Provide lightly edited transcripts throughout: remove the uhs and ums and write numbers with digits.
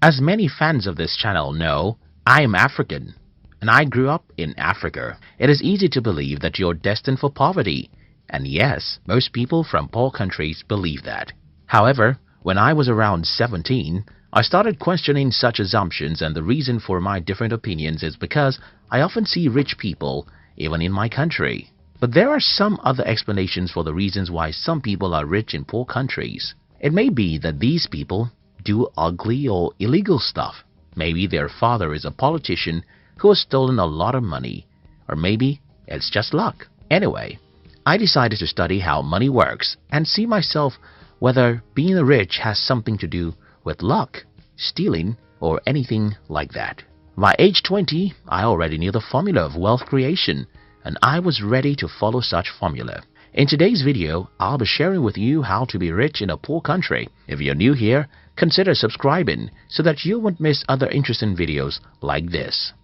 As many fans of this channel know, I am African, and I grew up in Africa. It is easy to believe that you're destined for poverty, and yes, most people from poor countries believe that. However, when I was around 17, I started questioning such assumptions, and the reason for my different opinions is because I often see rich people even in my country. But there are some other explanations for the reasons why some people are rich in poor countries. It may be that these people do ugly or illegal stuff. Maybe their father is a politician who has stolen a lot of money, or maybe it's just luck. Anyway, I decided to study how money works and see myself whether being rich has something to do with luck, stealing, or anything like that. By age 20, I already knew the formula of wealth creation, and I was ready to follow such formula. In today's video, I'll be sharing with you how to be rich in a poor country. If you're new here, consider subscribing so that you won't miss other interesting videos like this.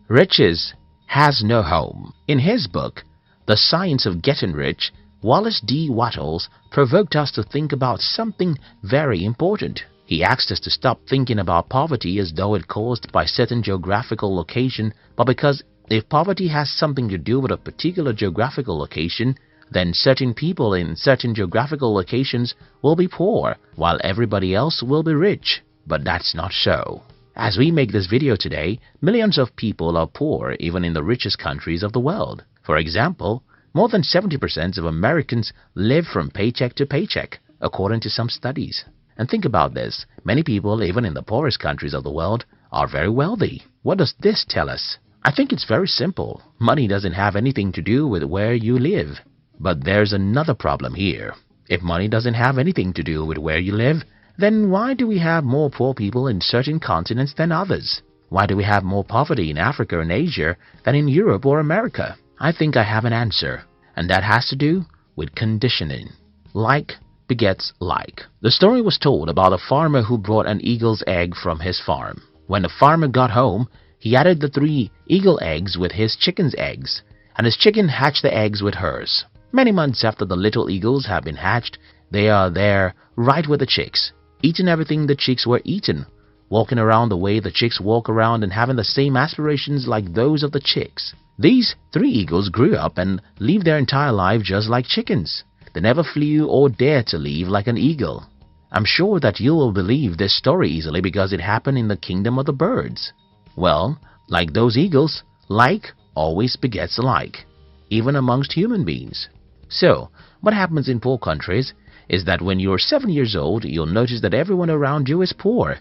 Riches has no home. In his book, The Science of Getting Rich, Wallace D. Wattles provoked us to think about something very important. He asked us to stop thinking about poverty as though it caused by certain geographical location, but because if poverty has something to do with a particular geographical location, then certain people in certain geographical locations will be poor, while everybody else will be rich. But that's not so. As we make this video today, millions of people are poor even in the richest countries of the world. For example, more than 70% of Americans live from paycheck to paycheck, according to some studies. And think about this, many people even in the poorest countries of the world are very wealthy. What does this tell us? I think it's very simple. Money doesn't have anything to do with where you live. But there's another problem here. If money doesn't have anything to do with where you live, then why do we have more poor people in certain continents than others? Why do we have more poverty in Africa and Asia than in Europe or America? I think I have an answer, and that has to do with conditioning. Like begets like. The story was told about a farmer who brought an eagle's egg from his farm. When the farmer got home, he added the 3 eagle eggs with his chicken's eggs, and his chicken hatched the eggs with hers. Many months after the little eagles have been hatched, they are there right with the chicks, eating everything the chicks were eaten, walking around the way the chicks walk around and having the same aspirations like those of the chicks. These 3 eagles grew up and lived their entire life just like chickens. They never flew or dared to live like an eagle. I'm sure that you will believe this story easily because it happened in the kingdom of the birds. Well, like those eagles, like always begets like, even amongst human beings. So, what happens in poor countries is that when you're 7 years old, you'll notice that everyone around you is poor.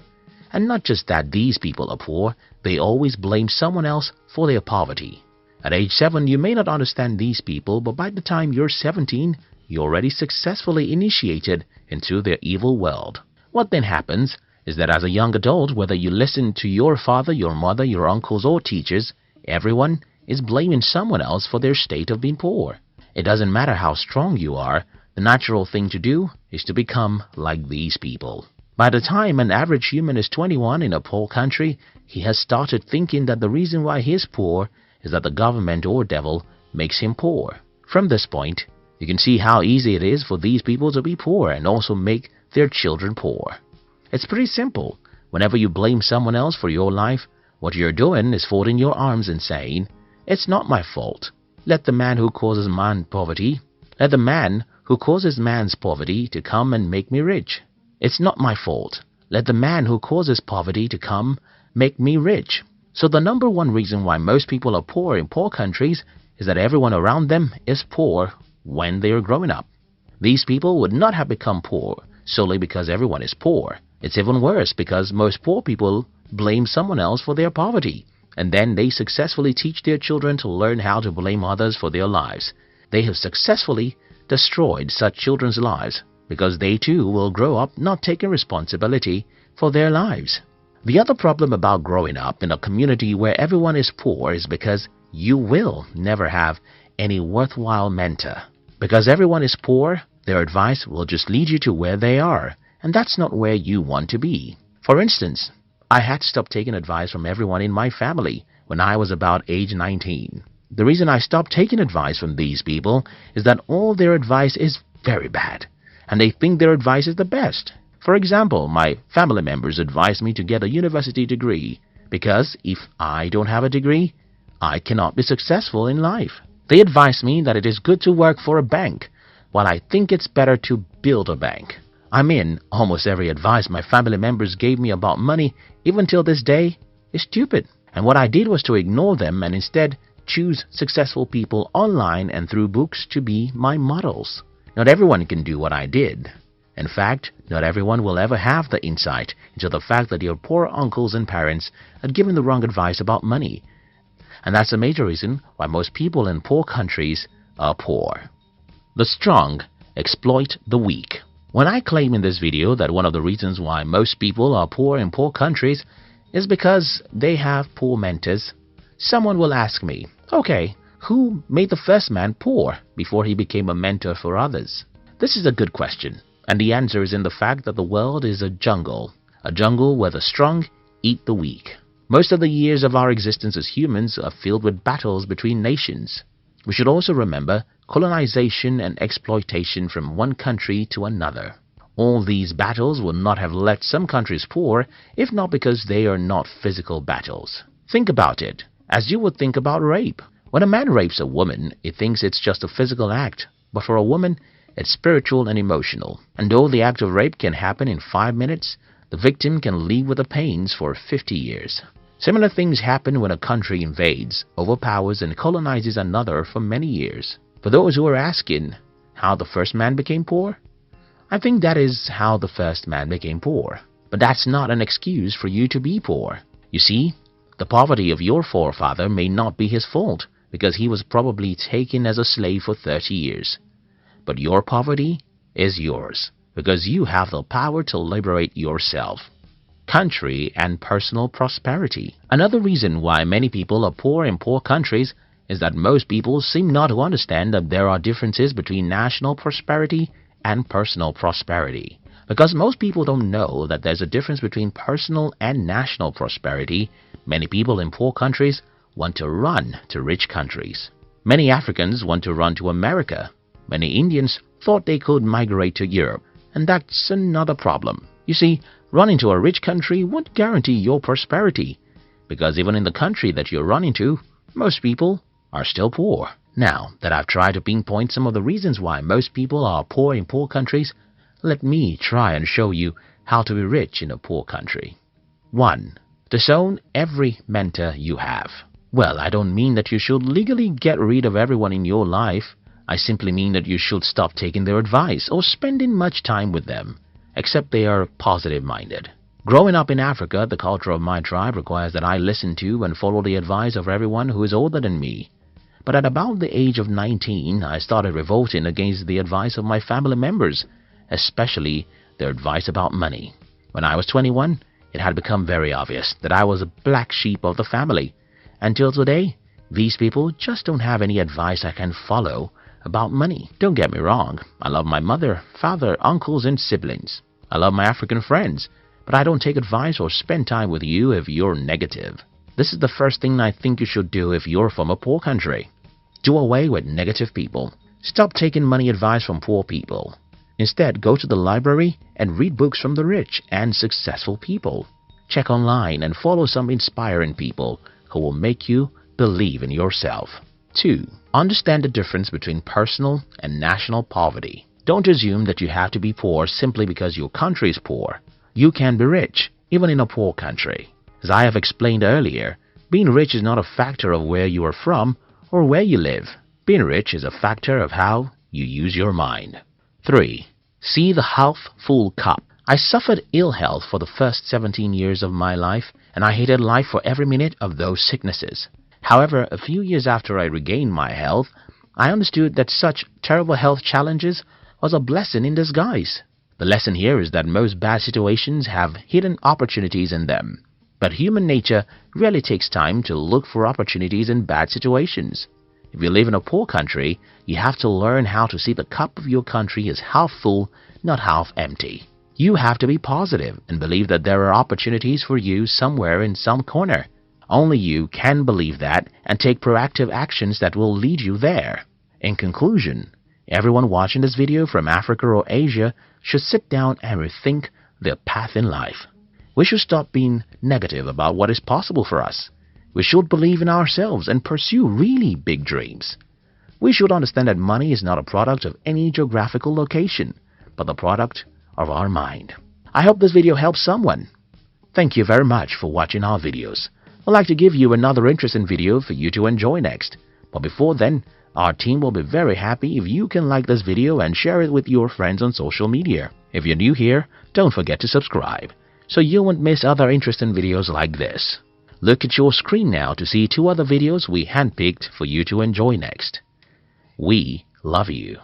And not just that these people are poor, they always blame someone else for their poverty. At age 7, you may not understand these people, but by the time you're 17, you're already successfully initiated into their evil world. What then happens is that as a young adult, whether you listen to your father, your mother, your uncles or teachers, everyone is blaming someone else for their state of being poor. It doesn't matter how strong you are, the natural thing to do is to become like these people. By the time an average human is 21 in a poor country, he has started thinking that the reason why he is poor is that the government or devil makes him poor. From this point, you can see how easy it is for these people to be poor and also make their children poor. It's pretty simple. Whenever you blame someone else for your life, what you're doing is folding your arms and saying, "It's not my fault. Let the man who causes man's poverty to come and make me rich. It's not my fault. Let the man who causes poverty to come make me rich." So the number one reason why most people are poor in poor countries is that everyone around them is poor when they are growing up. These people would not have become poor solely because everyone is poor. It's even worse because most poor people blame someone else for their poverty, and then they successfully teach their children to learn how to blame others for their lives. They have successfully destroyed such children's lives because they too will grow up not taking responsibility for their lives. The other problem about growing up in a community where everyone is poor is because you will never have any worthwhile mentor. Because everyone is poor, their advice will just lead you to where they are, and that's not where you want to be. For instance, I had to stop taking advice from everyone in my family when I was about age 19. The reason I stopped taking advice from these people is that all their advice is very bad, and they think their advice is the best. For example, my family members advise me to get a university degree because if I don't have a degree, I cannot be successful in life. They advise me that it is good to work for a bank, while I think it's better to build a bank. I mean, almost every advice my family members gave me about money, even till this day, is stupid. And what I did was to ignore them and instead choose successful people online and through books to be my models. Not everyone can do what I did. In fact, not everyone will ever have the insight into the fact that your poor uncles and parents had given the wrong advice about money. And that's a major reason why most people in poor countries are poor. The strong exploit the weak. When I claim in this video that one of the reasons why most people are poor in poor countries is because they have poor mentors, someone will ask me, okay, who made the first man poor before he became a mentor for others? This is a good question, and the answer is in the fact that the world is a jungle where the strong eat the weak. Most of the years of our existence as humans are filled with battles between nations. We should also remember colonization and exploitation from one country to another. All these battles would not have left some countries poor if not because they are not physical battles. Think about it, as you would think about rape. When a man rapes a woman, he thinks it's just a physical act, but for a woman, it's spiritual and emotional. And though the act of rape can happen in 5 minutes, the victim can live with the pains for 50 years. Similar things happen when a country invades, overpowers, and colonizes another for many years. For those who are asking how the first man became poor, I think that is how the first man became poor. But that's not an excuse for you to be poor. You see, the poverty of your forefather may not be his fault because he was probably taken as a slave for 30 years. But your poverty is yours because you have the power to liberate yourself. Country and personal prosperity. Another reason why many people are poor in poor countries is that most people seem not to understand that there are differences between national prosperity and personal prosperity. Because most people don't know that there's a difference between personal and national prosperity, many people in poor countries want to run to rich countries. Many Africans want to run to America. Many Indians thought they could migrate to Europe, and that's another problem. You see, running to a rich country won't guarantee your prosperity, because even in the country that you're running to, most people are still poor. Now that I've tried to pinpoint some of the reasons why most people are poor in poor countries, let me try and show you how to be rich in a poor country. 1. Disown every mentor you have. Well, I don't mean that you should legally get rid of everyone in your life. I simply mean that you should stop taking their advice or spending much time with them, except they are positive-minded. Growing up in Africa, the culture of my tribe requires that I listen to and follow the advice of everyone who is older than me. But at about the age of 19, I started revolting against the advice of my family members, especially their advice about money. When I was 21, it had become very obvious that I was a black sheep of the family. Until today, these people just don't have any advice I can follow about money. Don't get me wrong, I love my mother, father, uncles, and siblings. I love my African friends, but I don't take advice or spend time with you if you're negative. This is the first thing I think you should do if you're from a poor country. Do away with negative people. Stop taking money advice from poor people. Instead, go to the library and read books from the rich and successful people. Check online and follow some inspiring people who will make you believe in yourself. 2. Understand the difference between personal and national poverty. Don't assume that you have to be poor simply because your country is poor. You can be rich, even in a poor country. As I have explained earlier, being rich is not a factor of where you are from or where you live. Being rich is a factor of how you use your mind. 3. See the half-full cup. I suffered ill health for the first 17 years of my life, and I hated life for every minute of those sicknesses. However, a few years after I regained my health, I understood that such terrible health challenges was a blessing in disguise. The lesson here is that most bad situations have hidden opportunities in them. But human nature really takes time to look for opportunities in bad situations. If you live in a poor country, you have to learn how to see the cup of your country as half full, not half empty. You have to be positive and believe that there are opportunities for you somewhere in some corner. Only you can believe that and take proactive actions that will lead you there. In conclusion, everyone watching this video from Africa or Asia should sit down and rethink their path in life. We should stop being negative about what is possible for us. We should believe in ourselves and pursue really big dreams. We should understand that money is not a product of any geographical location, but the product of our mind. I hope this video helps someone. Thank you very much for watching our videos. I'd like to give you another interesting video for you to enjoy next. But before then, our team will be very happy if you can like this video and share it with your friends on social media. If you're new here, don't forget to subscribe, so you won't miss other interesting videos like this. Look at your screen now to see 2 other videos we handpicked for you to enjoy next. We love you.